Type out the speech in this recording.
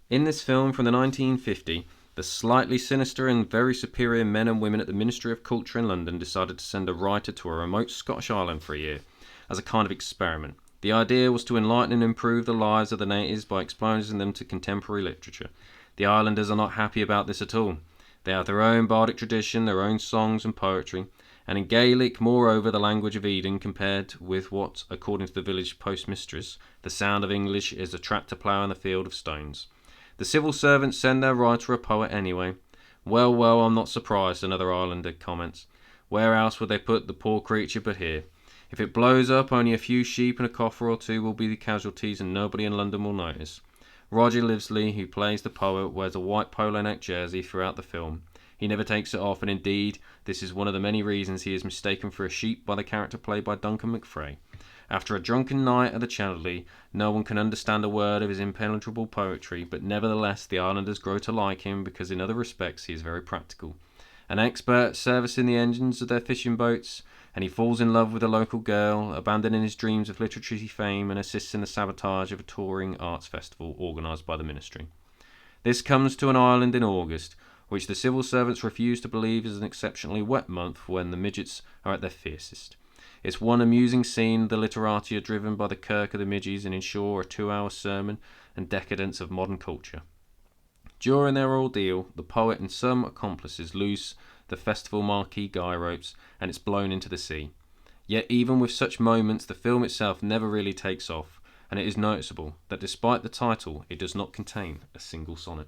In this film from the 1950, the slightly sinister and very superior men and women at the Ministry of Culture in London decided to send a writer to a remote Scottish island for a year as a kind of experiment. The idea was to enlighten and improve the lives of the natives by exposing them to contemporary literature. The islanders are not happy about this at all. They have their own bardic tradition, their own songs and poetry, and in Gaelic, moreover, the language of Eden, compared with what, according to the village postmistress, the sound of English is a tractor plough in the field of stones. The civil servants send their writer a poet anyway. Well, well, I'm not surprised, another islander comments. Where else would they put the poor creature but here? If it blows up, only a few sheep and a coffer or two will be the casualties, and nobody in London will notice. Roger Livesley, who plays the poet, wears a white polo neck jersey throughout the film. He never takes it off, and indeed, this is one of the many reasons he is mistaken for a sheep by the character played by Duncan McFray. After a drunken night at the Chandley, no one can understand a word of his impenetrable poetry, but nevertheless the islanders grow to like him because in other respects he is very practical. An expert servicing the engines of their fishing boats, and he falls in love with a local girl, abandoning his dreams of literary fame, and assists in the sabotage of a touring arts festival organised by the ministry. This comes to an island in August, which the civil servants refuse to believe is an exceptionally wet month when the midgets are at their fiercest. It's one amusing scene, the literati are driven by the kirk of the midges and ensure a 2-hour sermon and decadence of modern culture. During their ordeal, the poet and some accomplices loose the festival marquee guy ropes and it's blown into the sea. Yet even with such moments, the film itself never really takes off, and it is noticeable that despite the title, it does not contain a single sonnet.